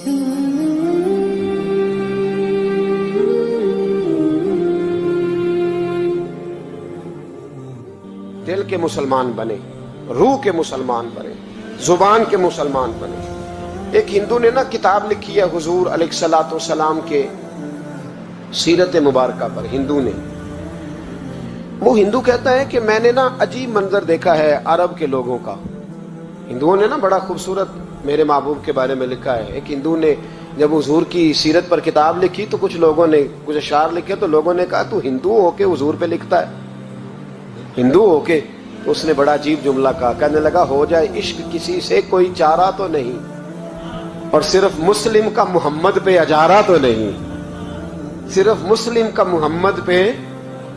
دل کے مسلمان بنے، روح کے مسلمان بنے، زبان کے مسلمان بنے۔ ایک ہندو نے نا کتاب لکھی ہے حضور علیہ الصلوۃ والسلام کے سیرت مبارکہ پر، ہندو نے۔ وہ ہندو کہتا ہے کہ میں نے نا عجیب منظر دیکھا ہے عرب کے لوگوں کا۔ ہندوؤں نے نا بڑا خوبصورت میرے محبوب کے بارے میں لکھا ہے۔ ایک ہندو نے جب حضور کی سیرت پر کتاب لکھی تو کچھ لوگوں نے کچھ اشعار لکھے، تو لوگوں نے کہا تو ہندو ہو کے حضور پہ لکھتا ہے، ہندو ہو کے؟ تو اس نے بڑا عجیب جملہ کہا، کہنے لگا ہو جائے عشق کسی سے کوئی چارہ تو نہیں، اور صرف مسلم کا محمد پہ اجارہ تو نہیں، صرف مسلم کا محمد پہ۔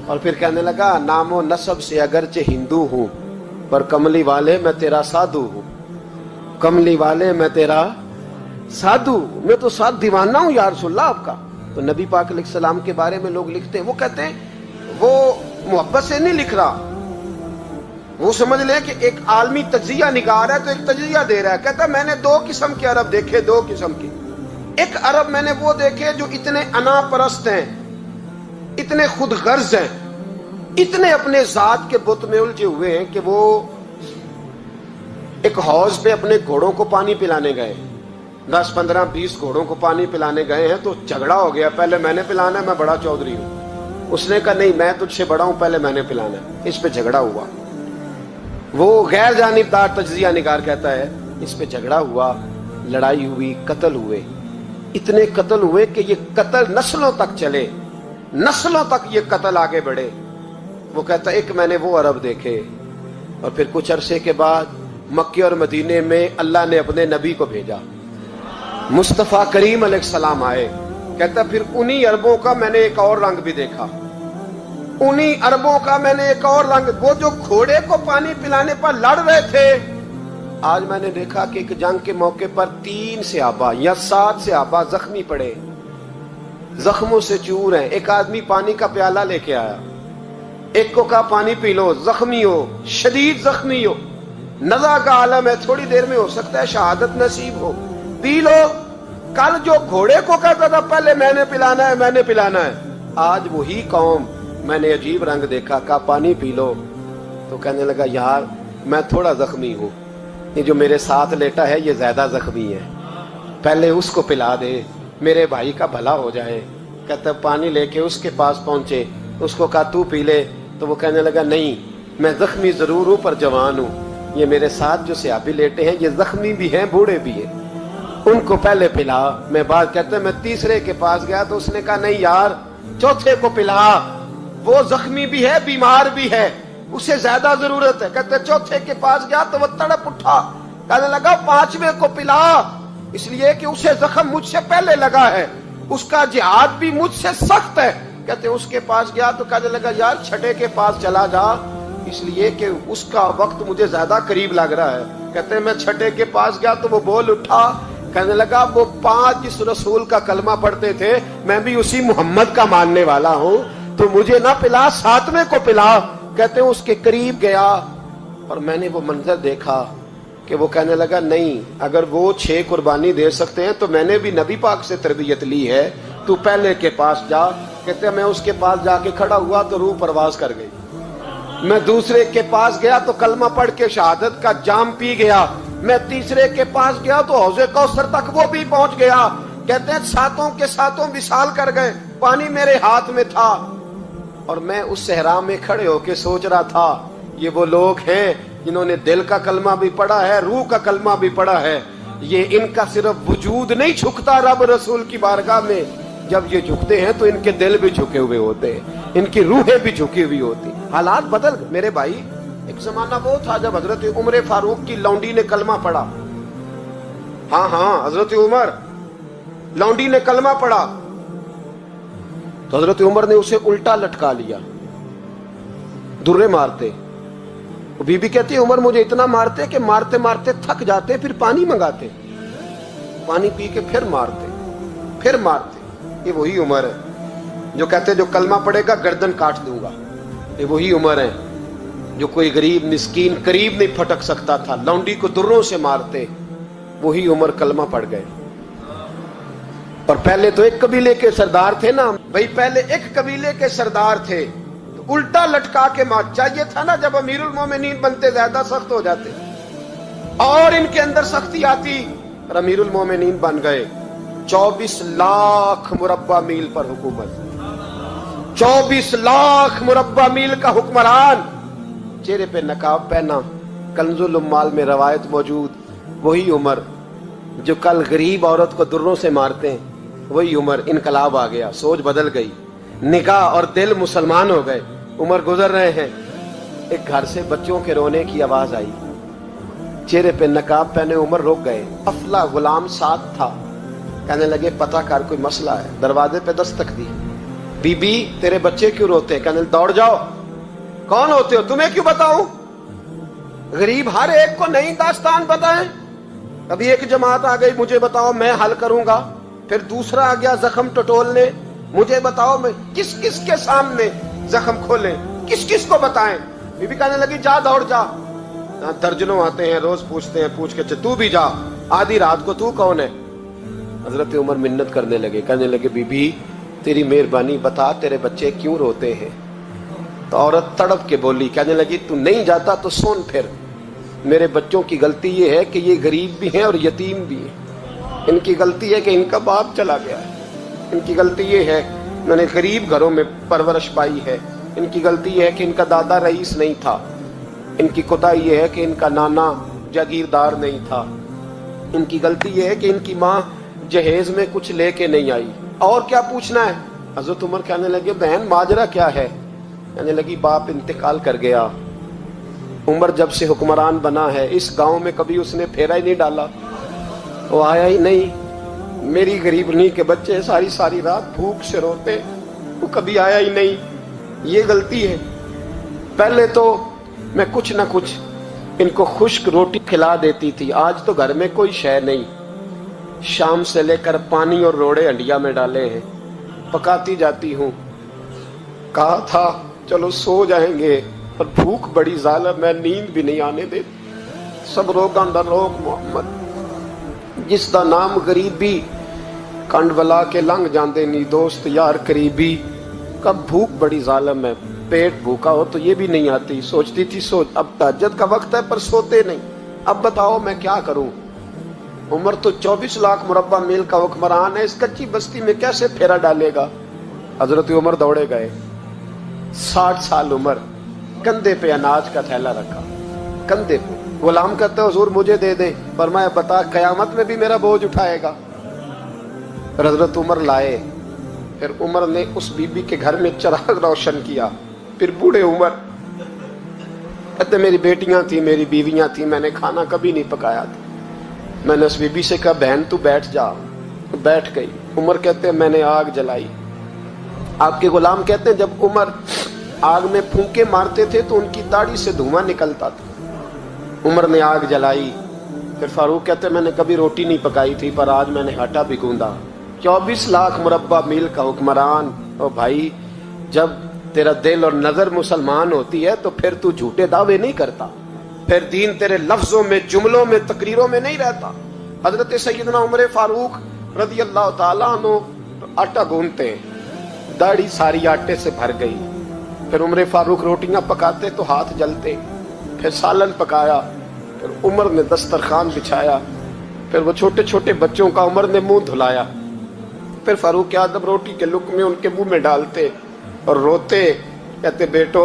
اور پھر کہنے لگا نام و نسب سے اگرچہ ہندو ہوں پر کملی والے میں تیرا سادھو ہوں، کملی والے میں تیرا سادھو، میں تو ساتھ دیوانہ ہوں یا رسول اللہ آپ کا۔ تو نبی پاک علیہ السلام کے بارے میں لوگ لکھتے ہیں، وہ کہتے ہیں وہ محبت سے نہیں لکھ رہا، وہ سمجھ لیں کہ ایک عالمی تجزیہ نگار ہے تو ایک تجزیہ دے رہا ہے۔ کہتا ہے میں نے دو قسم کے عرب دیکھے، دو قسم کے۔ ایک عرب میں نے وہ دیکھے جو اتنے انا پرست ہیں، اتنے خود غرض ہیں، اتنے اپنے ذات کے بت میں الجھے ہوئے ہیں کہ وہ ایک حوض پہ اپنے گھوڑوں کو پانی پلانے گئے، 10 15 20 گھوڑوں کو پانی پلانے گئے ہیں، تو جھگڑا ہو گیا، پہلے میں نے پلانا ہے، میں بڑا چودھری ہوں۔ اس نے کہا نہیں میں تجھ سے بڑا ہوں، پہلے میں نے پلانا ہے۔ اس پہ جھگڑا ہوا، وہ غیر جانبدار تجزیہ نگار کہتا ہے اس پہ جھگڑا ہوا، لڑائی ہوئی، قتل ہوئے، اتنے قتل ہوئے کہ یہ قتل نسلوں تک چلے، نسلوں تک یہ قتل آگے بڑھے۔ وہ کہتا ہے ایک میں نے وہ عرب دیکھے۔ اور پھر کچھ عرصے کے بعد مکے اور مدینے میں اللہ نے اپنے نبی کو بھیجا، مصطفیٰ کریم علیہ السلام آئے۔ کہتا پھر انہی عربوں کا میں نے ایک اور رنگ بھی دیکھا، انہی عربوں کا میں نے ایک اور رنگ، وہ جو گھوڑے کو پانی پلانے پر لڑ رہے تھے، آج میں نے دیکھا کہ ایک جنگ کے موقع پر 3 صحابہ یا 7 صحابہ زخمی پڑے، زخموں سے چور ہیں۔ ایک آدمی پانی کا پیالہ لے کے آیا، ایک کو کہا پانی پی لو، زخمی ہو، شدید زخمی ہو، نزع کا عالم ہے، تھوڑی دیر میں ہو سکتا ہے شہادت نصیب ہو، پی لو۔ کل جو گھوڑے کو کہتا تھا پہلے میں نے پلانا ہے، میں نے پلانا ہے، آج وہی قوم میں نے عجیب رنگ دیکھا، کہا پانی پی لو۔ تو کہنے لگا یار میں تھوڑا زخمی ہوں، یہ جو میرے ساتھ لیٹا ہے یہ زیادہ زخمی ہے، پہلے اس کو پلا دے، میرے بھائی کا بھلا ہو جائے۔ کہتا پانی لے کے اس کے پاس پہنچے، اس کو کہا تو پی لے، تو وہ کہنے لگا نہیں میں زخمی ضرور ہوں پر جوان ہوں، یہ میرے ساتھ جو صحابی لیٹے ہیں یہ زخمی بھی ہیں بوڑھے بھی ہیں، ان کو پہلے پلا۔ میں بات کہتا ہے میں تیسرے کے پاس گیا تو اس نے کہا نہیں یار چوتھے کو پلا، وہ زخمی بھی ہے بیمار بھی ہے، اسے زیادہ ضرورت ہے۔ کہتے چوتھے کے پاس گیا تو وہ تڑپ اٹھا، کہنے لگا 5ویں کو پلا، اس لیے کہ اسے زخم مجھ سے پہلے لگا ہے، اس کا جہاد بھی مجھ سے سخت ہے۔ کہتے اس کے پاس گیا تو کہنے لگا یار 6 کے پاس چلا جا، اس لیے کہ اس کا وقت مجھے زیادہ قریب لگ رہا ہے۔ کہتے میں 6 کے پاس گیا تو وہ بول اٹھا، کہنے لگا وہ 5 جس رسول کا کلمہ پڑھتے تھے میں بھی اسی محمد کا ماننے والا ہوں، تو مجھے نہ پلا 7ویں کو پلا۔ کہتے ہیں اس کے قریب گیا اور میں نے وہ منظر دیکھا کہ وہ کہنے لگا نہیں اگر وہ 6 قربانی دے سکتے ہیں تو میں نے بھی نبی پاک سے تربیت لی ہے، تو پہلے کے پاس جا۔ کہتے ہیں میں اس کے پاس جا کے کھڑا ہوا تو روح پرواز کر گئی، میں دوسرے کے پاس گیا تو کلمہ پڑھ کے شہادت کا جام پی گیا، میں تیسرے کے پاس گیا تو حوض کوثر تک وہ بھی پہنچ گیا۔ کہتے ہیں 7 کے 7 وصال کر گئے، پانی میرے ہاتھ میں تھا اور میں اس صحرا میں کھڑے ہو کے سوچ رہا تھا یہ وہ لوگ ہیں جنہوں نے دل کا کلمہ بھی پڑھا ہے، روح کا کلمہ بھی پڑھا ہے، یہ ان کا صرف وجود نہیں جھکتا رب رسول کی بارگاہ میں، جب یہ جھکتے ہیں تو ان کے دل بھی جھکے ہوئے ہوتے ہیں، ان کی روحیں بھی جھکی ہوئی ہوتی۔ حالات بدل گئے میرے بھائی۔ ایک زمانہ وہ تھا جب حضرت عمر فاروق کی لونڈی نے کلمہ پڑھا، ہاں حضرت عمر لونڈی نے کلمہ پڑھا تو حضرت عمر نے اسے الٹا لٹکا لیا، درے مارتے۔ بی بی کہتی ہے عمر مجھے اتنا مارتے کہ مارتے مارتے تھک جاتے، پھر پانی منگاتے، پانی پی کے پھر مارتے۔ یہ وہی عمر ہے جو کہتے جو کلمہ پڑھے گا گردن کاٹ دوں گا، یہ وہی عمر ہے جو کوئی غریب مسکین قریب نہیں پھٹک سکتا تھا، لونڈی کو دروں سے مارتے، وہی عمر کلمہ پڑھ گئے۔ اور پہلے تو ایک قبیلے کے سردار تھے نا بھائی، پہلے ایک قبیلے کے سردار تھے تو الٹا لٹکا کے مات چاہیے تھا نا، جب امیر المومنین بنتے زیادہ سخت ہو جاتے اور ان کے اندر سختی آتی اور امیر المومنین بن گئے۔ 24 لاکھ مربع میل پر حکومت، 24 لاکھ مربع میل کا حکمران، چہرے پہ نقاب پہنا، کنز العمال میں روایت موجود، وہی عمر جو کل غریب عورت کو دروں سے مارتے ہیں، وہی عمر۔ انقلاب آ گیا، سوچ بدل گئی، نگاہ اور دل مسلمان ہو گئے۔ عمر گزر رہے ہیں، ایک گھر سے بچوں کے رونے کی آواز آئی، چہرے پہ نقاب پہنے عمر رک گئے۔ افلا غلام ساتھ تھا، کہنے لگے پتہ کر کوئی مسئلہ ہے۔ دروازے پہ دستک دی، بی بی تیرے بچے کیوں روتے ہیں؟ کہنے لگے دوڑ جاؤ، کون ہوتے ہو؟ تمہیں کیوں بتاؤں؟ غریب ہر ایک کو نئی داستان پتہ ہے۔ ابھی ایک جماعت آ گئی، مجھے بتاؤ میں حل کروں گا، پھر دوسرا آ گیا زخم ٹٹولنے، مجھے بتاؤ میں کس کس کے سامنے زخم کھولیں، کس کس کو بتائیں؟ بی بی کہنے لگی جا دوڑ جا، درجنوں آتے ہیں روز پوچھتے ہیں، پوچھ کے تو بھی جا، آدھی رات کو تو کون ہے؟ حضرت عمر منت کرنے لگے، کہنے لگے بی بی تیری مہربانی بتا تیرے بچے کیوں روتے ہیں؟ تو عورت تڑپ کے بولی، کہنے لگی تو نہیں جاتا تو سن پھر، میرے بچوں کی غلطی یہ ہے کہ یہ غریب بھی ہیں اور یتیم بھی ہیں، ان کی غلطی ہے کہ ان کا باپ چلا گیا ہے، ان کی غلطی یہ ہے میں نے غریب گھروں میں پرورش پائی ہے، ان کی غلطی یہ ہے کہ ان کا دادا رئیس نہیں تھا، ان کی کوتاہی یہ ہے کہ ان کا نانا جاگیردار نہیں تھا، ان کی غلطی یہ ہے کہ ان کی ماں جہیز میں کچھ لے کے نہیں آئی، اور کیا پوچھنا ہے؟ حضرت عمر کہنے لگے بہن ماجرا کیا ہے؟ کہنے لگی باپ انتقال کر گیا، عمر جب سے حکمران بنا ہے اس گاؤں میں کبھی اس نے پھیرا ہی نہیں ڈالا، وہ آیا ہی نہیں، میری غریبنی کے بچے ساری ساری رات بھوک سے روتے، وہ کبھی آیا ہی نہیں، یہ غلطی ہے۔ پہلے تو میں کچھ نہ کچھ ان کو خشک روٹی کھلا دیتی تھی، آج تو گھر میں کوئی شے نہیں، شام سے لے کر پانی اور روڑے ہنڈیا میں ڈالے ہیں، پکاتی جاتی ہوں، کہا تھا چلو سو جائیں گے اور بھوک بڑی ظالم ہے، نیند بھی نہیں آنے دے، سب روگاں دا روگ محمد، جس دا نام غریبی کنڈ ولا کے لنگ جاندے نی دوست یار قریبی، کب بھوک بڑی ظالم ہے، پیٹ بھوکا ہو تو یہ بھی نہیں آتی، سوچتی تھی سوچ اب تہجد کا وقت ہے پر سوتے نہیں، اب بتاؤ میں کیا کروں؟ عمر تو 24 لاکھ مربع میل کا حکمران ہے، اس کچی بستی میں کیسے پھیرا ڈالے گا؟ حضرت عمر دوڑے گئے، 60 سال عمر، کندھے پہ اناج کا تھیلا رکھا، کندھے پہ، غلام کہتے حضور مجھے دے دیں، فرمایا بتا قیامت میں بھی میرا بوجھ اٹھائے گا؟ حضرت عمر لائے، پھر عمر نے اس بی بی کے گھر میں چراغ روشن کیا، پھر بوڑھے عمر کہتے میری بیٹیاں تھیں، میری بیویاں تھیں، میں نے کھانا کبھی نہیں پکایا تھا، میں نے اس بی بی سے کہا بہن تو بیٹھ جا، بیٹھ گئی۔ عمر کہتے ہیں میں نے آگ جلائی، آپ کے غلام کہتے ہیں جب عمر آگ میں پھونکے مارتے تھے تو ان کی داڑھی سے دھواں نکلتا تھا، عمر نے آگ جلائی۔ پھر فاروق کہتے ہیں میں نے کبھی روٹی نہیں پکائی تھی پر آج میں نے آٹا بھی گوندا۔ 24 لاکھ مربع میل کا حکمران، او بھائی جب تیرا دل اور نظر مسلمان ہوتی ہے تو پھر تو جھوٹے دعوے نہیں کرتا، پھر دین تیرے لفظوں میں، جملوں میں، تقریروں میں نہیں رہتا۔ حضرت سیدنا عمر فاروق رضی اللہ تعالیٰ عنہ آٹا گوندتے ہیں، داڑھی ساری آٹے سے بھر گئی، پھر عمر فاروق روٹیاں پکاتے تو ہاتھ جلتے، پھر سالن پکایا، پھر عمر نے دسترخوان بچھایا، پھر وہ چھوٹے چھوٹے بچوں کا عمر نے منہ دھلایا، پھر فاروق اعظم روٹی کے لقمے ان کے منہ میں ڈالتے اور روتے، کہتے بیٹو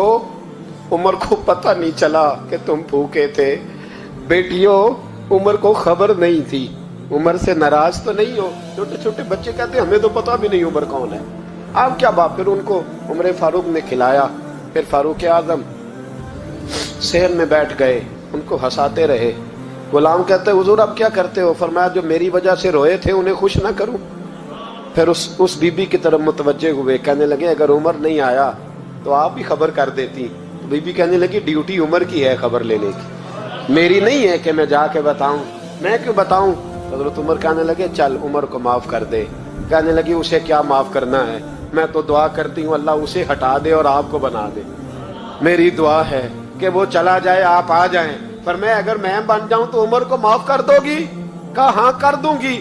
عمر کو پتہ نہیں چلا کہ تم بھوکے تھے، بیٹیوں عمر کو خبر نہیں تھی، عمر سے ناراض تو نہیں ہو؟ چھوٹے چھوٹے بچے کہتے ہمیں تو پتہ بھی نہیں عمر کون ہے، آپ کیا باپ؟ پھر ان کو عمر فاروق نے کھلایا، پھر فاروق اعظم صحن میں بیٹھ گئے، ان کو ہنساتے رہے۔ غلام کہتے حضور اب کیا کرتے ہو؟ فرمایا جو میری وجہ سے روئے تھے انہیں خوش نہ کروں۔ پھر اس بی بی کی طرف متوجہ ہوئے، کہنے لگے اگر عمر نہیں آیا تو آپ ہی خبر کر دیتی۔ بی بی کہنے لگی ڈیوٹی عمر کی ہے خبر لینے کی، میری نہیں ہے کہ میں جا کے بتاؤں، میں کیوں بتاؤں؟ حضرت عمر کہنے لگے چل عمر کو معاف کر دے۔ کہنے لگی اسے کیا معاف کرنا ہے، میں تو دعا کرتی ہوں اللہ اسے ہٹا دے اور آپ کو بنا دے، میری دعا ہے کہ وہ چلا جائے آپ آ جائیں۔ فرمایا اگر میں بن جاؤں تو عمر کو معاف کر دو گی؟ کہا ہاں کر دوں گی۔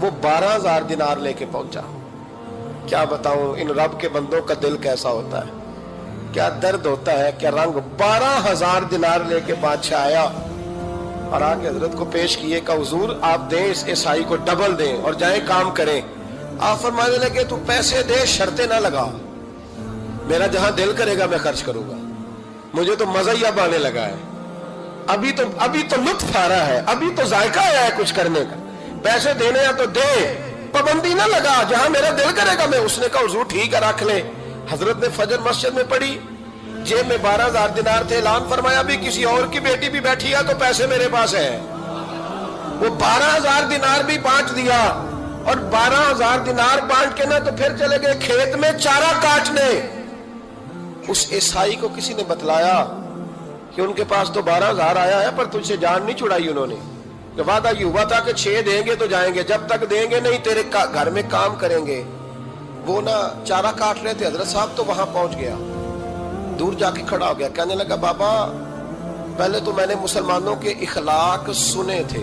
وہ 12,000 دینار لے کے پہنچا. کیا بتاؤں ان رب کے بندوں کا دل کیسا ہوتا ہے, کیا درد ہوتا ہے, کیا رنگ. 12,000 دینار لے کے بادشاہ آیا اور آ کے حضرت کو پیش کیے کہ حضور آپ دیں اس عیسائی کو ڈبل دیں اور جائیں کام کریں. آپ فرمانے لگے تو پیسے دے, شرطیں نہ لگا, میرا جہاں دل کرے گا میں خرچ کروں گا, مجھے تو مزہ ہی اب آنے لگا ہے, ابھی تو لطف آ رہا ہے, ابھی تو ذائقہ آیا ہے کچھ کرنے کا, پیسے دینے ہیں تو دے, پابندی نہ لگا, جہاں میرا دل کرے گا میں. اس نے کہا حضور ٹھیک ہے رکھ لیں. حضرت نے فجر مسجد میں پڑھی, جیب میں 12,000 دینار تھے, اعلان فرمایا بھی کسی اور کی بیٹی بھی بیٹھی ہے تو پیسے میرے پاس ہے. وہ 12,000 دینار بھی بانٹ دیا, اور 12,000 دینار بانٹ کے نا تو پھر چلے گئے کھیت میں چارہ کاٹنے. اس عیسائی کو کسی نے بتلایا کہ ان کے پاس تو 12,000 آیا ہے, پر تجھ سے جان نہیں چھڑائی انہوں نے. وعدہ یہ ہوا تھا کہ 6 دیں گے تو جائیں گے, جب تک دیں گے نہیں تیرے گھر میں کام کریں گے. وہ نا چارہ کاٹ رہے تھے, حضرت صاحب تو وہاں پہنچ گیا, دور جا کے کھڑا ہو گیا, کہنے لگا بابا پہلے تو میں نے مسلمانوں کے اخلاق سنے تھے,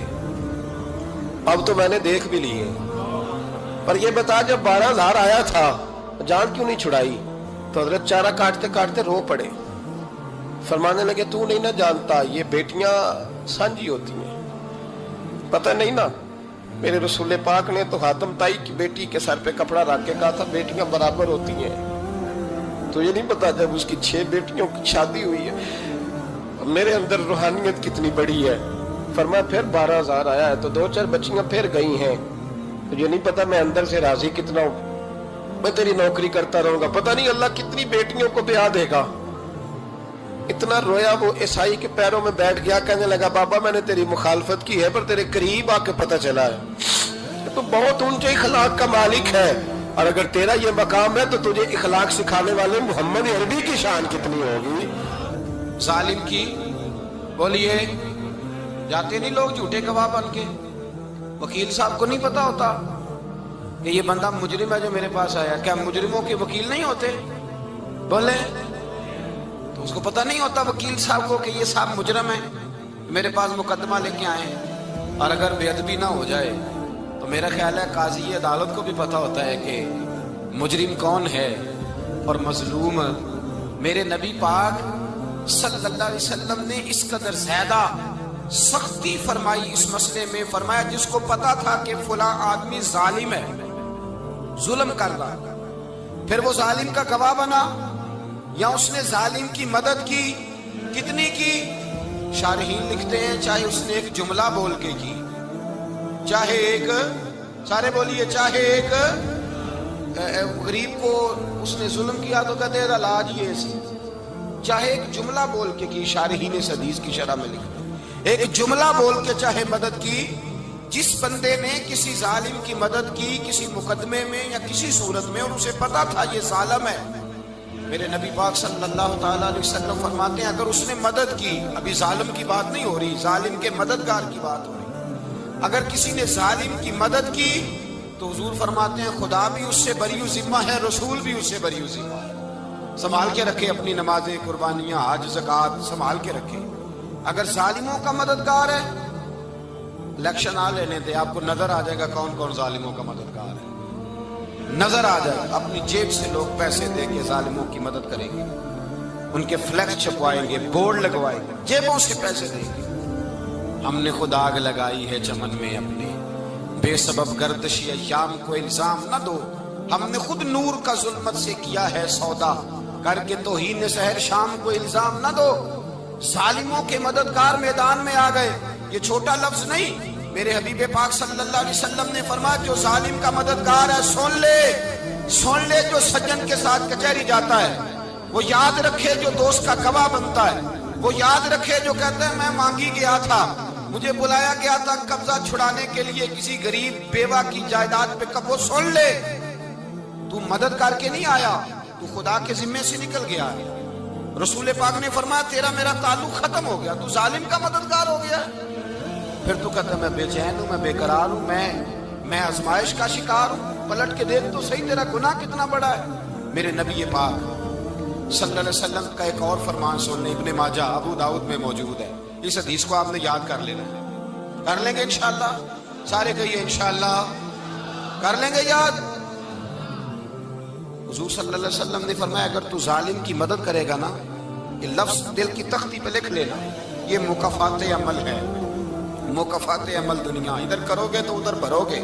اب تو میں نے دیکھ بھی لیے, پر یہ بتا جب 12,000 آیا تھا جان کیوں نہیں چھڑائی. تو حضرت چارہ کاٹتے کاٹتے رو پڑے, فرمانے لگے تو نہیں نہ جانتا یہ بیٹیاں سانجی ہوتی ہیں, پتہ نہیں نا. میرے رسول پاک نے تو حاتم تائی کی بیٹی کے سر پہ کپڑا رکھ کے کہا تھا بیٹیاں برابر ہوتی ہیں. تو یہ نہیں پتا جب اس کی 6 بیٹیوں کی شادی ہوئی ہے میرے اندر روحانیت کتنی بڑی ہے. فرمایا پھر 12,000 آیا ہے تو 2-4 بچیاں پھر گئی ہیں, تو یہ نہیں پتا میں اندر سے راضی کتنا ہوں, میں تیری نوکری کرتا رہوں گا, پتہ نہیں اللہ کتنی بیٹیوں کو بیاہ دے گا. اتنا رویا وہ عیسائی کے پیروں میں بیٹھ گیا, کہنے لگا بابا میں نے تیری مخالفت کی ہے پر تیرے قریب آ کے پتہ چلا ہے تو بہت اونچے اخلاق کا مالک ہے, اور اگر تیرا یہ مقام ہے تو تجھے اخلاق سکھانے والے محمد عربی کی شان کتنی ہوگی. ظالم کی بولیے جاتے نہیں لوگ جھوٹے گواہ بن کے, وکیل صاحب کو نہیں پتا ہوتا کہ یہ بندہ مجرم ہے جو میرے پاس آیا. کیا مجرموں کے وکیل نہیں ہوتے؟ بولے تو اس کو پتہ نہیں ہوتا وکیل صاحب کو کہ یہ صاحب مجرم ہے, میرے پاس مقدمہ لے کے آئے ہیں. اور اگر بے ادبی نہ ہو جائے تو میرا خیال ہے قاضی عدالت کو بھی پتہ ہوتا ہے کہ مجرم کون ہے اور مظلوم. میرے نبی پاک صلی اللہ علیہ وسلم نے اس قدر زیادہ سختی فرمائی اس مسئلے میں, فرمایا جس کو پتا تھا کہ فلاں آدمی ظالم ہے, ظلم کر رہا, پھر وہ ظالم کا گواہ بنا یا اس نے ظالم کی مدد کی, کتنی کی؟ شارحین لکھتے ہیں چاہے اس نے ایک جملہ بول کے کی, چاہے ایک, سارے بولیے, چاہے ایک غریب کو اس نے ظلم کیا تو کہتے ہیں علاج یہ سی, چاہے ایک جملہ بول کے کی. شارحین اس حدیث کی شرح میں لکھتے ہیں ایک جملہ بول کے چاہے مدد کی. جس بندے نے کسی ظالم کی مدد کی کسی مقدمے میں یا کسی صورت میں اور اسے پتا تھا یہ ظالم ہے, میرے نبی پاک صلی اللہ تعالیٰ علیہ وسلم فرماتے ہیں اگر اس نے مدد کی, ابھی ظالم کی بات نہیں ہو رہی, ظالم کے مددگار کی بات ہو رہی, اگر کسی نے ظالم کی مدد کی تو حضور فرماتے ہیں خدا بھی اس سے بری و ذمہ ہے, رسول بھی اس سے بری و ذمہ ہے. سنبھال کے رکھے اپنی نمازیں, قربانیاں, حج, زکوٰۃ سنبھال کے رکھے. اگر ظالموں کا مددگار ہے, الیکشن آ لینے دے, آپ کو نظر آ جائے گا کون کون ظالموں کا مددگار ہے, نظر آ جائے گا. اپنی جیب سے لوگ پیسے دے کے ظالموں کی مدد کریں گے, ان کے فلیکس چھپوائیں گے, بورڈ لگوائیں گے, جیبوں سے پیسے دیں گے. ہم نے خود آگ لگائی ہے چمن میں اپنے, بے سبب گردشی ایام کو الزام نہ دو, ہم نے خود نور کا ظلمت سے کیا ہے سودا, کر کے توہین سحر شام کو الزام نہ دو. ظالموں کے مددگار میدان میں آ گئے, یہ چھوٹا لفظ نہیں. میرے حبیب پاک صلی اللہ علیہ وسلم نے فرمایا جو ظالم کا مددگار ہے سن لے, جو سجن کے ساتھ کچہری جاتا ہے وہ یاد رکھے, جو دوست کا گواہ بنتا ہے وہ یاد رکھے, جو کہتا ہے میں مانگی گیا تھا, مجھے بلایا گیا تھا قبضہ چھڑانے کے لیے کسی غریب بیوہ کی جائیداد پہ, کب وہ سن لے تو مدد کر کے نہیں آیا, تو خدا کے ذمے سے نکل گیا. رسول پاک نے فرمایا تیرا میرا تعلق ختم ہو گیا, تو ظالم کا مددگار ہو گیا. پھر تو کہتا میں بے چین ہوں, میں بے قرار ہوں, میں آزمائش کا شکار ہوں. پلٹ کے دیکھ تو صحیح تیرا گناہ کتنا بڑا ہے. میرے نبی پاک صلی اللہ علیہ وسلم کا ایک اور فرمان سننے, ابن ماجہ ابو داؤد میں موجود ہے. اس حدیث کو آپ نے یاد کر لینا, کر لیں گے انشاءاللہ, سارے کہیے انشاءاللہ. کر لیں گے یاد؟ حضور صلی اللہ علیہ وسلم نے فرمایا اگر تو ظالم کی مدد کرے گا نا، یہ لفظ دل کی تختی پہ لکھ لینا، یہ مکافات عمل ہے، مکافات عمل دنیا، ادھر کرو گے تو ادھر بھرو گے۔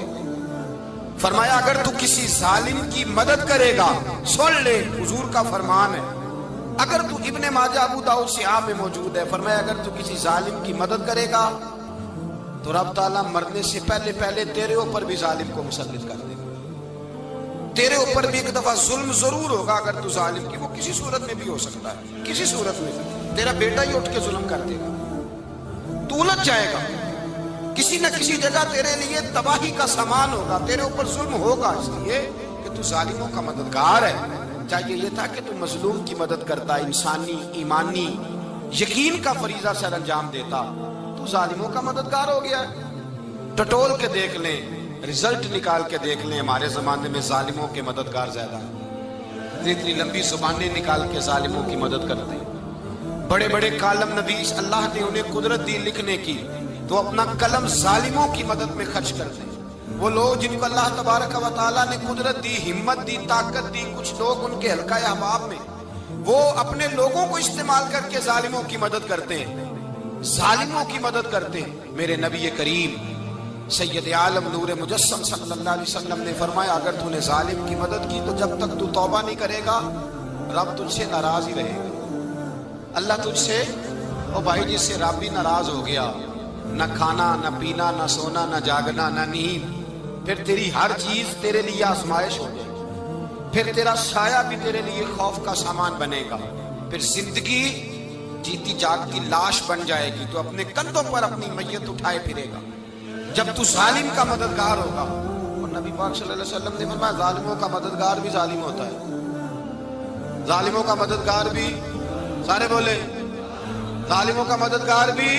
فرمایا اگر تو کسی ظالم کی مدد کرے گا، سن لے حضور کا فرمان ہے، اگر تو ابن ماجہ ابو داؤد سیاہ میں موجود ہے، فرمایا اگر تو کسی ظالم کی مدد کرے گا تو رب تعالیٰ مرنے سے پہلے پہلے تیرے اوپر بھی ظالم کو مسلط کر دے گا، تیرے اوپر بھی ایک دفعہ ظلم ضرور ہوگا اگر تو ظالم کی، وہ کسی صورت میں بھی ہو سکتا ہے، کسی صورت میں تیرا بیٹا ہی اٹھ کے ظلم کر دے گا، تو الجھ جائے گا، کسی نہ کسی جگہ تیرے لیے تباہی کا سامان ہوگا، تیرے اوپر ظلم ہوگا، اس لیے کہ تو ظالموں کا مددگار ہے۔ چاہیے یہ تھا کہ تو مظلوم کی مدد کرتا، انسانی ایمانی یقین کا فریضہ سر انجام دیتا، تو ظالموں کا مددگار ہو گیا۔ ٹٹول کے دیکھ لیں، رزلٹ نکال کے دیکھ لیں، ہمارے زمانے میں ظالموں کے مددگار زیادہ ہیں، اتنی لمبی زبانیں نکال کے ظالموں کی مدد کرتے ہیں، بڑے بڑے کالم نویس اللہ نے انہیں قدرت دی لکھنے کی، تو اپنا قلم ظالموں کی مدد میں خرچ کرتے ہیں۔ وہ لوگ جن کو اللہ تبارک و تعالیٰ نے قدرت دی، ہمت دی، طاقت دی، کچھ لوگ ان کے حلقہ احباب میں وہ اپنے لوگوں کو استعمال کر کے ظالموں کی مدد کرتے ہیں، ظالموں کی مدد کرتے ہیں۔ میرے نبی کریم سید عالم نور مجسم صلی اللہ علیہ وسلم نے فرمایا اگر تو نے ظالم کی مدد کی تو جب تک تو توبہ نہیں کرے گا رب تجھ سے ناراض ہی رہے گا۔ اللہ تجھ سے، او بھائی جس سے رب بھی ناراض ہو گیا، نہ کھانا نہ پینا نہ سونا نہ جاگنا نہ نیند، پھر تیری ہر چیز تیرے لیے آزمائش ہو جائے گی، پھر تیرا سایہ بھی تیرے لیے خوف کا سامان بنے گا، پھر زندگی جیتی جاگتی لاش بن جائے گی، تو اپنے کندھوں پر اپنی میت اٹھائے پھرے گا جب تو ظالم کا مددگار ہوگا۔ اور نبی پاک صلی اللہ علیہ وسلم نے فرمایا ظالموں کا مددگار بھی ظالم ہوتا ہے، ظالموں کا مددگار بھی، سارے بولے ظالموں کا مددگار بھی،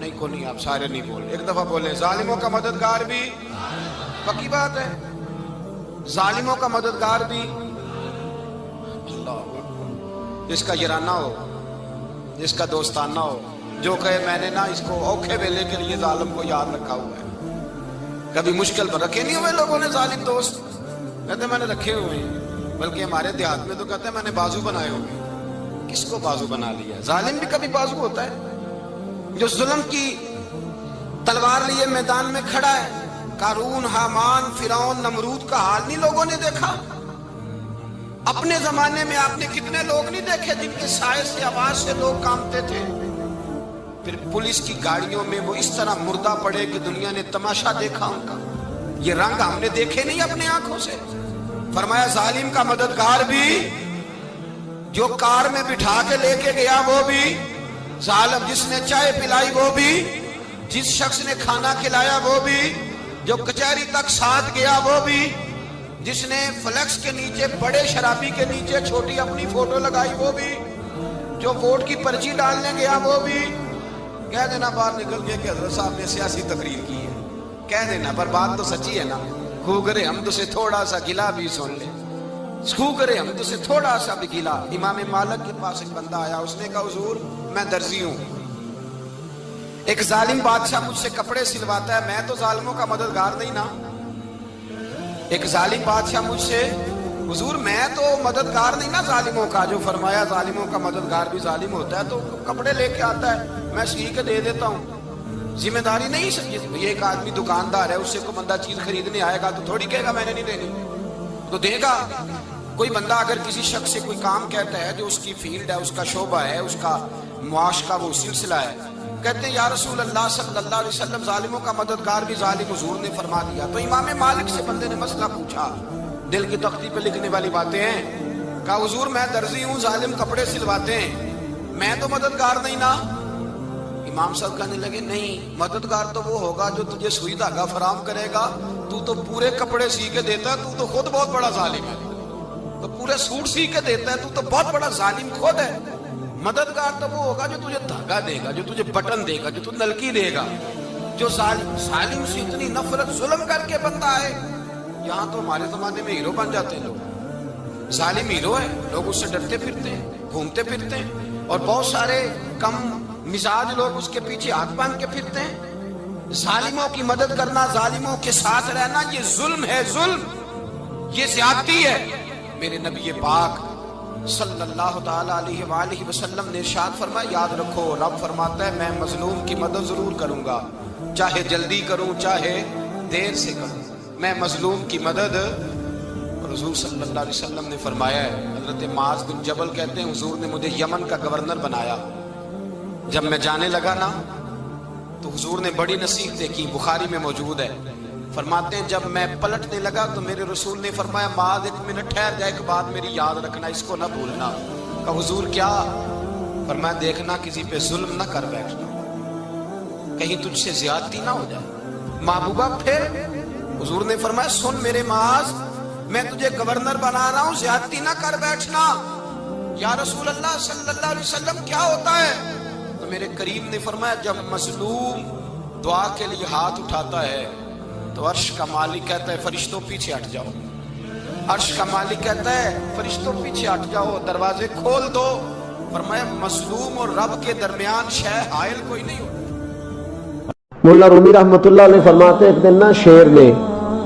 نہیں کو نہیں، آپ سارے نہیں بولے، ایک دفعہ بولے ظالموں کا مددگار بھی، پکی بات ہے، ظالموں کا مددگار بھی۔ اللہ جس کا یارانہ ہو، جس کا دوستانہ ہو، جو کہے میں نے نا اس کو اوکھے ویلے کے لیے ظالم کو یاد رکھا ہوا ہے، کبھی مشکل پر رکھے نہیں ہوئے لوگوں نے ظالم دوست، کہتے میں نے رکھے ہوئے ہیں، بلکہ ہمارے دیہات میں تو کہتے ہیں میں نے بازو بنائے ہوئے۔ کس کو بازو بنا لیا؟ ظالم بھی کبھی بازو ہوتا ہے، جو ظلم کی تلوار لیے میدان میں کھڑا ہے۔ قارون، حامان، فرعون، نمرود کا حال نہیں لوگوں نے دیکھا؟ اپنے زمانے میں آپ نے کتنے لوگ نہیں دیکھے جن کے سائے سے، آواز سے لوگ کانپتے تھے؟ پھر پولیس کی گاڑیوں میں وہ اس طرح مردہ پڑے کہ دنیا نے تماشا دیکھا ان کا، یہ رنگ ہم نے دیکھے نہیں اپنے آنکھوں سے۔ فرمایا ظالم کا مددگار بھی، جو کار میں بٹھا کے لے کے گیا وہ بھی ظالم، جس نے چائے پلائی وہ بھی، جس شخص نے کھانا کھلایا وہ بھی، جو کچہری تک ساتھ گیا وہ بھی، جس نے فلیکس کے نیچے، بڑے شرابی کے نیچے چھوٹی اپنی فوٹو لگائی وہ بھی، جو ووٹ کی پرچی ڈالنے گیا وہ بھی۔ کہہ دینا باہر نکل کے کہ حضرت صاحب نے سیاسی تقریر کی ہے، کہہ دینا، پر بات تو سچی ہے نا۔ خو کرے ہم تو سے تھوڑا سا گلا بھی سن لے، خو کرے ہم تو سے تھوڑا سا بھی گلا۔ امام مالک کے پاس ایک بندہ آیا، اس نے کہا حضور میں درزی ہوں، ایک ظالم بادشاہ مجھ سے کپڑے سلواتا ہے، میں تو ظالموں کا مددگار نہیں نا۔ ایک ظالم بادشاہ مجھ سے، حضور میں تو مددگار نہیں نا ظالموں کا، جو فرمایا ظالموں کا مددگار بھی ظالم ہوتا ہے، تو کپڑے لے کے آتا ہے میں سی کے دے دیتا ہوں، ذمہ داری نہیں۔ یہ ایک آدمی دکاندار ہے، اس سے کوئی بندہ چیز خریدنے آئے گا تو تھوڑی کہے گا میں نے نہیں دینی، تو دے گا۔ کوئی بندہ اگر کسی شخص سے کوئی کام کہتا ہے جو اس کی فیلڈ ہے، اس کا شعبہ ہے، اس کا معاش کا وہ سلسلہ ہے، کہتے ہیں یا رسول اللہ صلی اللہ علیہ وسلم ظالموں کا مددگار بھی ظالم، حضور نے فرما دیا۔ تو امام مالک سے بندے نے مسئلہ پوچھا، دل کی تختی پہ لکھنے والی باتیں ہیں، کہا حضور میں درزی ہوں، ظالم کپڑے سلواتے ہیں، میں تو مددگار نہیں نا۔ امام صاحب کہنے لگے نہیں، مددگار تو وہ ہوگا جو تجھے سوئی دھاگا فراہم کرے گا، تو پورے کپڑے سی کے دیتا ہے، تو خود بہت بڑا ظالم ہے، تو پورے سوٹ سی کے دیتا ہے، تو بہت بڑا ظالم خود ہے۔ مددگار تو وہ ہوگا جو تجھے دھاگا دے گا، جو تجھے بٹن دے گا، جو تجھے نلکی دے گا۔ جو ظالم سے اتنی نفرت ظلم کر کے بندہ ہے، یہاں تو ہمارے زمانے میں ہیرو بن جاتے ہیں لوگ، ظالم ہیرو ہے، لوگ اس سے ڈرتے پھرتے ہیں، گھومتے پھرتے ہیں، اور بہت سارے کم مزاج لوگ اس کے پیچھے ہاتھ باندھ کے پھرتے ہیں۔ ظالموں کی مدد کرنا، ظالموں کے ساتھ رہنا، یہ ظلم ہے، ظلم، یہ زیادتی ہے۔ میرے نبی پاک صلی اللہ تعالیٰ علیہ وآلہ وسلم نے ارشاد فرمایا، یاد رکھو رب فرماتا ہے میں مظلوم کی مدد ضرور کروں گا، چاہے جلدی کروں چاہے دیر سے کروں، میں مظلوم کی مدد۔ حضور صلی اللہ علیہ وسلم نے فرمایا ہے، حضرت معاذ بن جبل کہتے ہیں حضور نے مجھے یمن کا گورنر بنایا، جب میں جانے لگا نا تو حضور نے بڑی نصیحتیں کی، بخاری میں موجود ہے۔ فرماتے ہیں جب میں پلٹنے لگا تو میرے رسول نے فرمایا معاذ ایک منٹ ٹھہر جا، ایک بات میری یاد رکھنا، اس کو نہ بھولنا۔ کہا حضور کیا؟ فرمایا دیکھنا کسی پہ ظلم نہ کر بیٹھنا، کہیں تجھ سے زیادتی نہ ہو جائے۔ محبوبہ پھر حضور نے فرمایا سن میرے معاذ، میں تجھے گورنر بنا رہا ہوں، زیادتی نہ کر بیٹھنا۔ یا رسول اللہ صلی اللہ علیہ وسلم کیا ہوتا ہے؟ تو میرے کریم نے فرمایا جب مظلوم دعا کے لیے ہاتھ اٹھاتا ہے تو عرش کا مالک کہتا ہے فرشتوں پیچھے ہٹ جاؤ، عرش کا مالک کہتا ہے فرشتوں پیچھے ہٹ جاؤ، دروازے کھول دو۔ فرمایا مظلوم اور رب کے درمیان شے حائل کوئی نہیں ہوتا۔ مولا رومی رحمت اللہ علیہ فرماتے ایک دن نا شیر نے،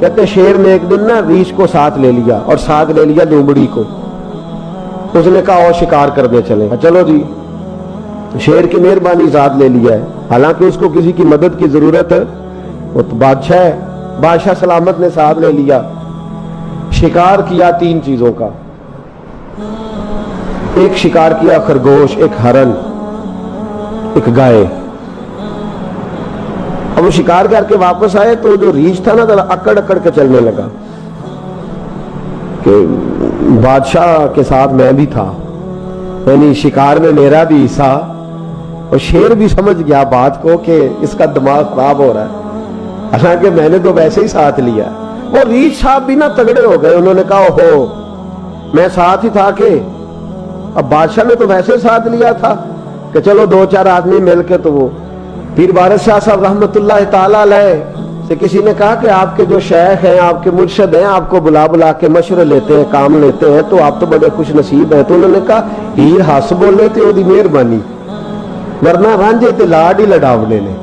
کہتے شیر نے ایک دن نا ریچھ کو ساتھ لے لیا اور ساتھ لے لیا لومڑی کو۔ اس نے کہا اور شکار کرنے چلے، چلو جی، شیر کی مہربانی ذات لے لیا ہے، حالانکہ اس کو کسی کی مدد کی ضرورت ہے، وہ تو بادشاہ ہے، بادشاہ سلامت نے ساتھ لے لیا۔ شکار کیا 3 چیزوں کا، ایک شکار کیا خرگوش، ایک ہرن، ایک گائے۔ اب وہ شکار کر کے واپس آئے تو جو ریچھ تھا نا اکڑ اکڑ کے چلنے لگا کہ بادشاہ کے ساتھ میں بھی تھا، یعنی شکار میں میرا بھی حصہ۔ اور شیر بھی سمجھ گیا بات کو کہ اس کا دماغ خراب ہو رہا ہے، حالانکہ میں نے تو ویسے ہی ساتھ لیا۔ وہ ریچھ صاحب بھی نا تگڑے ہو گئے، انہوں نے کہا ہو میں ساتھ ہی تھا کہ اب بادشاہ نے تو ویسے ساتھ لیا تھا کہ چلو 2-4 آدمی مل کے۔ تو وہ پیر وارث شاہ صاحب رحمت اللہ تعالیٰ علیہ سے کسی نے کہا کہ آپ کے جو شیخ ہیں، آپ کے مرشد ہیں، آپ کو بلا بلا کے مشورے لیتے ہیں، کام لیتے ہیں، تو آپ تو بڑے خوش نصیب ہیں۔ تو انہوں نے کہا ہیر ہس بولے تے وہ مہربانی، ورنہ رانجے تے لاڈ ہی لڑاونے نے۔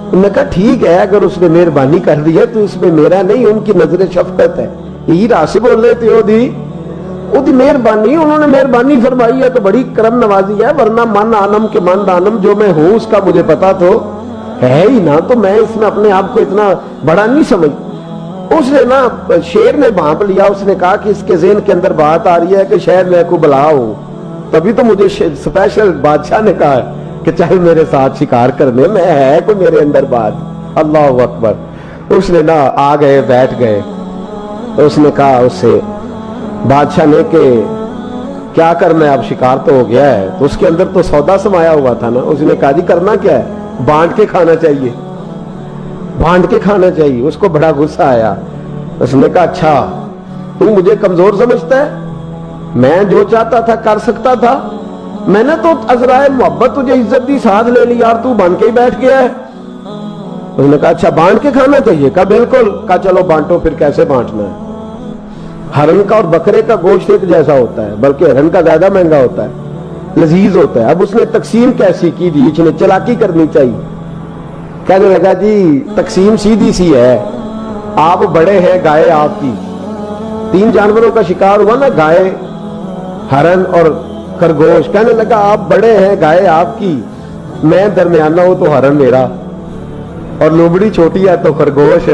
انہوں نے کہا ٹھیک ہے اگر اس نے مہربانی کر دی ہے تو اس میں میرا نہیں، ان کی نظر شفقت ہے۔ ہیر ہس بولے تے وہ دی مہربانی، انہوں نے مہربانی فرمائی ہے تو بڑی کرم نوازی ہے، ورنہ من آنم کے من دانم، جو میں ہوں اس کا مجھے پتا تو ہے ہی نا، تو میں اس میں اپنے آپ کو اتنا بڑا نہیں سمجھ۔ اس نے نا شیر نے بھانپ لیا، اس نے کہا کہ اس کے ذہن کے اندر بات آ رہی ہے کہ شاید میں کو بلا ہوں، تبھی تو مجھے سپیشل بادشاہ نے کہا کہ چاہے میرے ساتھ شکار کرنے میں، ہے کوئی میرے اندر بات۔ اللہ اکبر۔ اس نے نا آ گئے، بیٹھ گئے۔ اس نے کہا اس سے بادشاہ نے کہ کیا کرنا ہے، اب شکار تو ہو گیا ہے، تو اس کے اندر تو سودا سمایا ہوا تھا نا۔ اس نے کہا جی کرنا کیا ہے، بانٹ کے کھانا چاہیے، بانٹ کے کھانا چاہیے۔ اس کو بڑا غصہ آیا۔ اس نے کہا اچھا تو مجھے کمزور سمجھتا ہے، میں جو چاہتا تھا کر سکتا تھا، میں نے تو عذرائے محبت تجھے عزت دی، ساتھ لے لی یار، تو بن کے ہی بیٹھ گیا ہے۔ اس نے کہا اچھا بانٹ کے کھانا چاہیے؟ کہا بالکل۔ کہا چلو بانٹو، پھر کیسے بانٹنا ہے؟ ہرن کا اور بکرے کا گوشت ایک جیسا ہوتا ہے، بلکہ ہرن کا زیادہ مہنگا ہوتا ہے، لذیذ ہوتا ہے۔ اب اس نے تقسیم کیسی کی دی، اس نے چلاکی کرنی چاہیے۔ کہنے لگا جی تقسیم سیدھی سی ہے، آپ بڑے ہیں، گائے آپ کی، 3 جانوروں کا شکار ہوا نا، گائے، ہرن اور خرگوش۔ کہنے لگا آپ بڑے ہیں، گائے آپ کی، میں درمیانہ ہوں تو ہرن میرا، اور لومڑی چھوٹی ہے تو خرگوش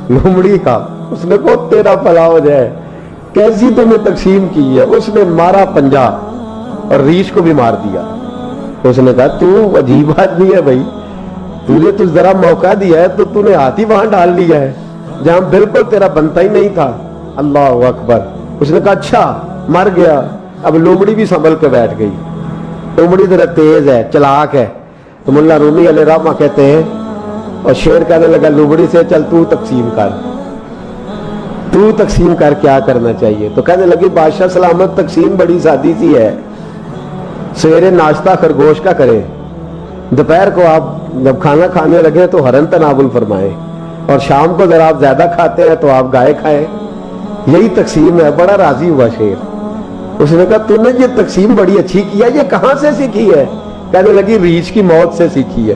لومڑی کا۔ اس نے کہا تیرا بھلا ہو جائے، کیسی تم نے تقسیم کی ہے؟ اس نے مارا پنجا اور ریچھ کو بھی مار دیا۔ اس نے کہا تو عجیب آدمی ہے بھائی، تجھے تو ذرا موقع دیا ہے تو تو نے ہاتھ ہی وہاں ڈال لیا ہے جہاں بالکل تیرا بنتا ہی نہیں تھا۔ اللہ اکبر۔ اس نے کہا اچھا مر گیا۔ اب لومڑی بھی سنبھل کے بیٹھ گئی۔ لومڑی ذرا تیز ہے، چلاک ہے، تو مولا رومی علیہ رحمہ کہتے ہیں، اور شیر کہنے لگا لومڑی سے چل تو تقسیم کر، تو تقسیم کر کیا کرنا چاہیے؟ تو کہنے لگی بادشاہ سلامت تقسیم بڑی سادی سی ہے، سویرے ناشتہ خرگوش کا کرے، دوپہر کو آپ جب کھانا کھانے لگے تو ہرن تناول فرمائیں، اور شام کو ذرا آپ زیادہ کھاتے ہیں تو آپ گائے کھائیں، یہی تقسیم ہے۔ بڑا راضی ہوا شیر۔ اس نے کہا تو نے یہ تقسیم بڑی اچھی کی ہے، یہ کہاں سے سیکھی ہے؟ کہنے لگی ریچھ کی موت سے سیکھی ہے۔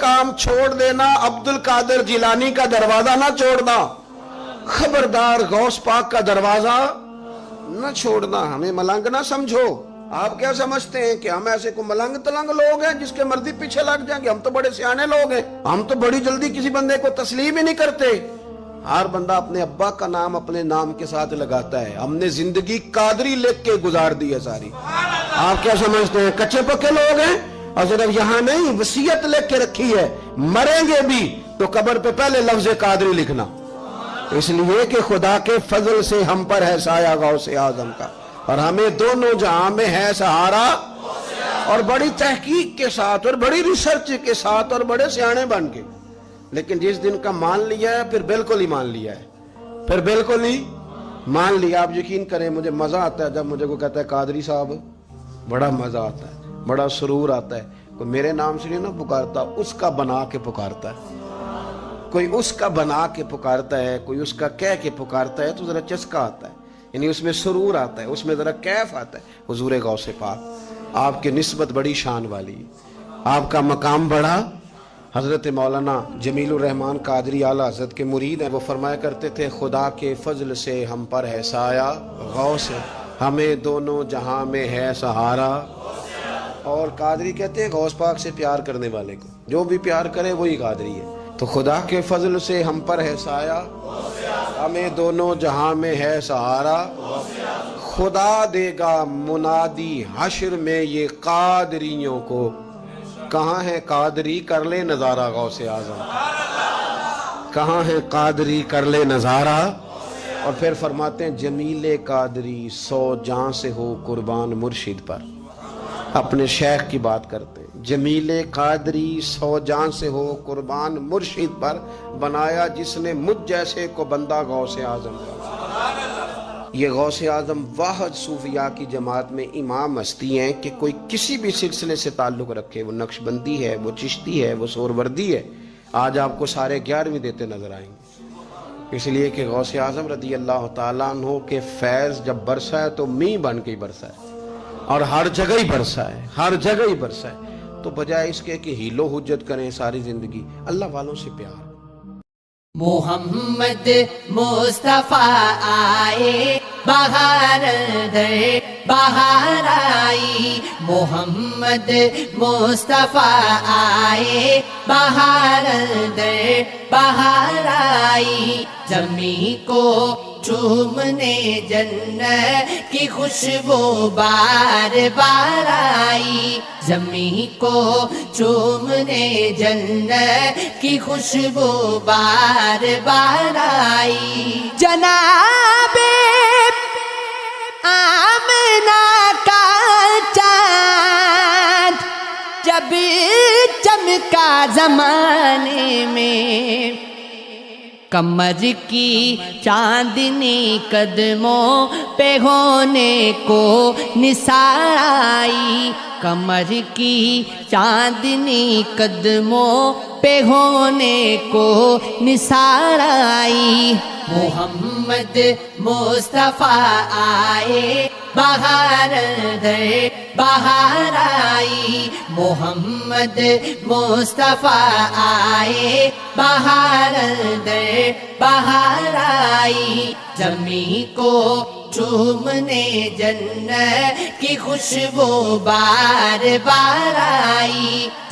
کام چھوڑ دینا، عبد القادر جیلانی کا دروازہ نہ چھوڑنا، خبردار غوث پاک کا دروازہ نہ چھوڑنا، ہمیں ملنگ نہ سمجھو۔ آپ کیا سمجھتے ہیں کہ ہم ایسے کو ملنگ تلنگ لوگ ہیں جس کے مرضی پیچھے لگ جائیں گے؟ ہم تو بڑے سیانے لوگ ہیں، ہم تو بڑی جلدی کسی بندے کو تسلیم ہی نہیں کرتے۔ ہر بندہ اپنے ابا کا نام اپنے نام کے ساتھ لگاتا ہے، ہم نے زندگی قادری لکھ کے گزار دی ہے ساری۔ آپ کیا سمجھتے ہیں کچے پکے لوگ ہیں؟ اور صرف یہاں نہیں، وصیت لکھ کے رکھی ہے، مریں گے بھی تو قبر پہ پہلے لفظ قادری لکھنا، اس لیے کہ خدا کے فضل سے ہم پر ہے سایہ غوث اعظم کا، اور ہمیں دونوں جہاں میں ہے سہارا۔ اور بڑی تحقیق کے ساتھ اور بڑی ریسرچ کے ساتھ اور بڑے سیانے بن کے، لیکن جس دن کا مان لیا ہے پھر بالکل ہی مان لیا ہے، پھر بالکل ہی مان لیا۔ آپ یقین کریں مجھے مزہ آتا ہے جب مجھے کوئی کہتا ہے قادری صاحب، بڑا مزہ آتا ہے، بڑا سرور آتا ہے۔ کوئی میرے نام سے نہیں نہ پکارتا، اس کا بنا کے پکارتا ہے، کوئی اس کا بنا کے پکارتا ہے، کوئی اس کا کہہ کے پکارتا ہے، تو ذرا چسکا آتا ہے، یعنی اس میں سرور آتا ہے، اس میں ذرا کیف آتا ہے۔ حضور غوث پاک آپ کی نسبت بڑی شان والی ہے، آپ کا مقام بڑا۔ حضرت مولانا جمیل الرحمن قادری اعلیٰ حضرت کے مرید ہیں، وہ فرمایا کرتے تھے خدا کے فضل سے ہم پر ہے سایہ غوث، ہمیں دونوں جہاں میں ہے سہارا۔ اور قادری کہتے ہیں غوث پاک سے پیار کرنے والے کو، جو بھی پیار کرے وہی قادری ہے۔ تو خدا کے فضل سے ہم پر ہے سایہ، ہمیں دونوں جہاں میں ہے سہارا، خدا دے گا منادی حشر میں یہ قادریوں کو، کہاں ہے قادری کر لے نظارہ غوث اعظم، کہاں ہے قادری کر لے نظارہ۔ اور پھر فرماتے ہیں جمیل قادری 100 جاں سے ہو قربان مرشد پر، اپنے شیخ کی بات کرتے ہیں، جمیل قادری 100 جان سے ہو قربان مرشد پر، بنایا جس نے مجھ جیسے کو بندہ غوث اعظم کا۔ یہ غوث اعظم واحد صوفیاء کی جماعت میں امام ہستی ہیں کہ کوئی کسی بھی سلسلے سے تعلق رکھے، وہ نقش بندی ہے، وہ چشتی ہے، وہ سہروردی ہے، آج آپ کو سارے 11ویں دیتے نظر آئیں گے، اس لیے کہ غوث اعظم رضی اللہ تعالیٰ عنہ کے فیض جب برسا ہے تو می بن کے ہی برسا ہے، اور ہر جگہ ہی برسا ہے، ہر جگہ ہی برسا ہے۔ تو بجائے اس کے کہ ہیلو حجت کریں ساری زندگی، اللہ والوں سے پیار۔ محمد مصطفیٰ آئے بہار در بہار آئی، محمد مصطفیٰ آئے بہار در بہار آئی، زمین کو چومنے جنت کی خوشبو بار بار آئی، زمین کو چومنے جنت کی خوشبو بار بار آئی، جناب آمنہ کا چاند جب چمکا زمانے میں، قمر کی چاندنی قدموں پہ ہونے کو نثار آئی، قمر کی چاندنی قدموں پہ ہونے کو نثار آئی، محمد مصطفیٰ آئے بہار در بہار آئی، محمد مصطفیٰ آئے بہار در بہار آئی، زمین کو چومنے جنت کی خوشبو بار بار آئی۔